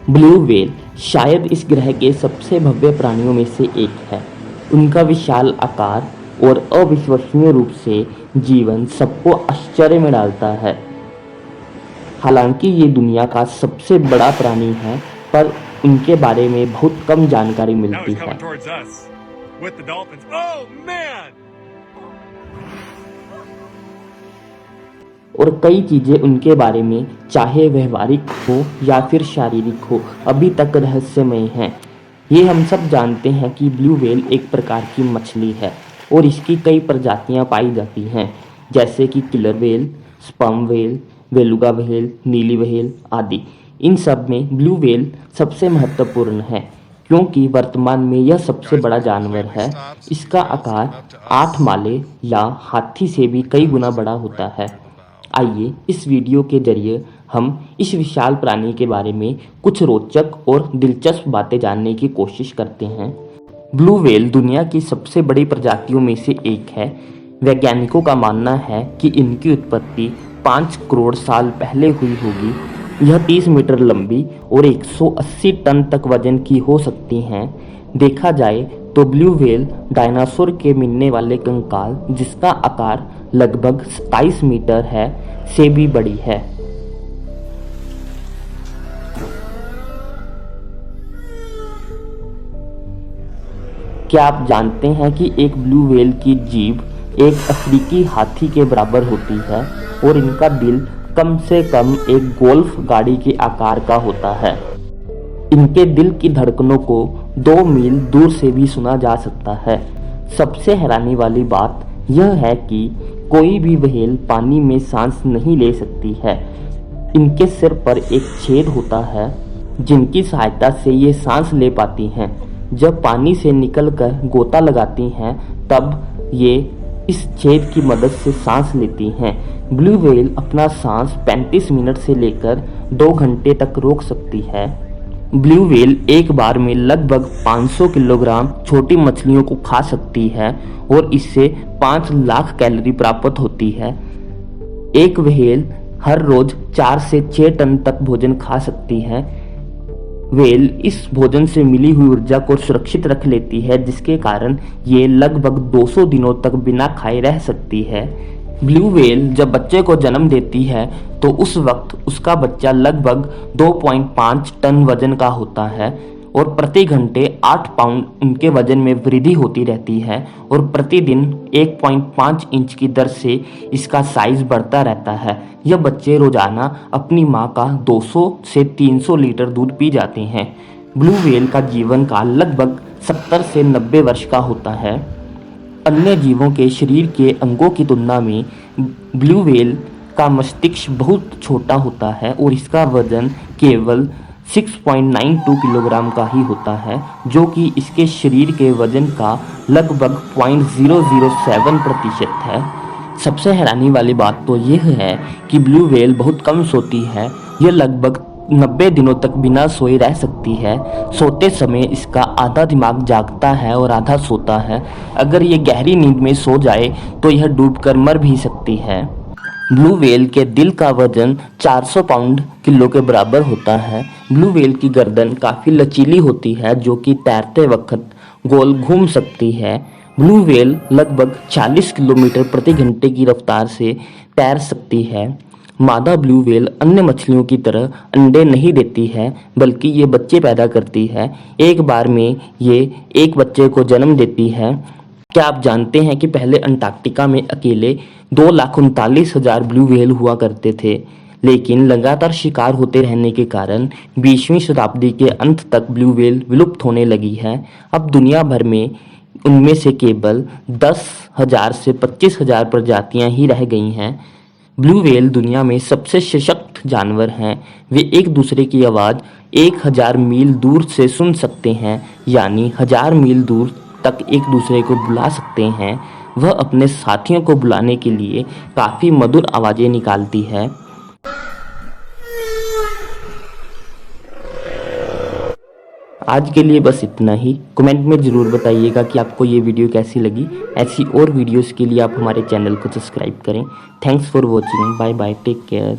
Blue whale शायद इस ग्रह के सबसे भव्य प्राणियों में से एक है। उनका विशाल आकार और अविश्वसनीय रूप से जीवन सबको आश्चर्य में डालता है। हालांकि ये दुनिया का सबसे बड़ा प्राणी है, पर उनके बारे में बहुत कम जानकारी मिलती है। और कई चीजें उनके बारे में, चाहे व्यवहारिक हो या फिर शारीरिक हो, अभी तक रहस्यमय हैं। ये हम सब जानते हैं कि ब्लू व्हेल एक प्रकार की मछली है और इसकी कई प्रजातियां पाई जाती हैं, जैसे कि killer whale, sperm whale, beluga whale, नीली व्हेल आदि। इन सब में ब्लू व्हेल सबसे महत्वपूर्ण है क्योंकि वर्तमान में यह सबसे बड़ा जानवर है। इसका आकार 8 माले या हाथी से भी कई गुना बड़ा होता है। आइए इस वीडियो के जरिए हम इस विशाल प्राणी के बारे में कुछ रोचक और दिलचस्प बातें जानने की कोशिश करते हैं। ब्लू व्हेल दुनिया की सबसे बड़ी प्रजातियों में से एक है। वैज्ञानिकों का मानना है कि इनकी उत्पत्ति 5 करोड़ साल पहले हुई होगी। यह 30 मीटर लंबी और 180 टन तक वजन की हो सकती हैं। देखा जाए तो ब्लू व्हेल डायनासोर के मिलने वाले कंकाल, जिसका आकार लगभग 27 मीटर है, से भी बड़ी है। क्या आप जानते हैं कि एक ब्लू व्हेल की जीभ एक अफ्रीकी हाथी के बराबर होती है और इनका दिल कम से कम एक गोल्फ गाड़ी के आकार का होता है। इनके दिल की धड़कनों को 2 मील दूर से भी सुना जा सकता है। सबसे हैरानी वाली बात यह है कि कोई भी व्हेल पानी में सांस नहीं ले सकती है। इनके सिर पर एक छेद होता है जिनकी सहायता से ये सांस ले पाती हैं। जब पानी से निकलकर गोता लगाती हैं तब ये इस छेद की मदद से सांस लेती हैं। ब्लू व्हेल अपना सांस 35 मिनट से लेकर 2 घंटे तक रोक सकती है। ब्लू व्हेल एक बार में लगभग 500 किलोग्राम छोटी मछलियों को खा सकती है और इससे 5 लाख कैलोरी प्राप्त होती है। एक व्हेल हर रोज 4 से 6 टन तक भोजन खा सकती है। व्हेल इस भोजन से मिली हुई ऊर्जा को सुरक्षित रख लेती है, जिसके कारण ये लगभग 200 दिनों तक बिना खाए रह सकती है। ब्लू व्हेल जब बच्चे को जन्म देती है तो उस वक्त उसका बच्चा लगभग 2.5 टन वजन का होता है और प्रति घंटे 8 पाउंड उनके वजन में वृद्धि होती रहती है और प्रतिदिन 1.5 इंच की दर से इसका साइज बढ़ता रहता है। यह बच्चे रोजाना अपनी मां का 200 से 300 लीटर दूध पी जाते हैं। ब्लू व्हेल का जीवन काल लगभग 70 से 90 वर्ष का होता है। अन्य जीवों के शरीर के अंगों की तुलना में ब्लू व्हेल का मस्तिष्क बहुत छोटा होता है और इसका वजन केवल 6.92 किलोग्राम का ही होता है, जो कि इसके शरीर के वजन का लगभग 0.007% है। सबसे हैरानी वाली बात तो यह है कि ब्लू व्हेल बहुत कम सोती है। यह लगभग 90 दिनों तक बिना सोए रह सकती है। सोते समय इसका आधा दिमाग जागता है और आधा सोता है। अगर ये गहरी नींद में सो जाए तो यह डूबकर मर भी सकती है। ब्लू व्हेल के दिल का वजन 400 पाउंड किलो के बराबर होता है। ब्लू व्हेल की गर्दन काफ़ी लचीली होती है, जो कि तैरते वक्त गोल घूम सकती है। ब्लू व्हेल लगभग 40 किलोमीटर प्रति घंटे की रफ्तार से तैर सकती है। मादा ब्लू व्हेल अन्य मछलियों की तरह अंडे नहीं देती है, बल्कि ये बच्चे पैदा करती है। एक बार में ये एक बच्चे को जन्म देती है। क्या आप जानते हैं कि पहले अंटार्कटिका में अकेले 2,39,000 ब्लू व्हेल हुआ करते थे, लेकिन लगातार शिकार होते रहने के कारण 20वीं शताब्दी के अंत तक ब्लू व्हेल विलुप्त होने लगी है। अब दुनिया भर में उनमें से केवल 10,000 से 25,000 प्रजातियां ही रह गई हैं। ब्लू व्हेल दुनिया में सबसे सशक्त जानवर हैं। वे एक दूसरे की आवाज़ 1000 मील दूर से सुन सकते हैं, यानी 1000 मील दूर तक एक दूसरे को बुला सकते हैं। वह अपने साथियों को बुलाने के लिए काफ़ी मधुर आवाज़ें निकालती है। आज के लिए बस इतना ही। कमेंट में ज़रूर बताइएगा कि आपको ये वीडियो कैसी लगी। ऐसी और वीडियोस के लिए आप हमारे चैनल को सब्सक्राइब करें। Thanks for watching. Bye bye, take care.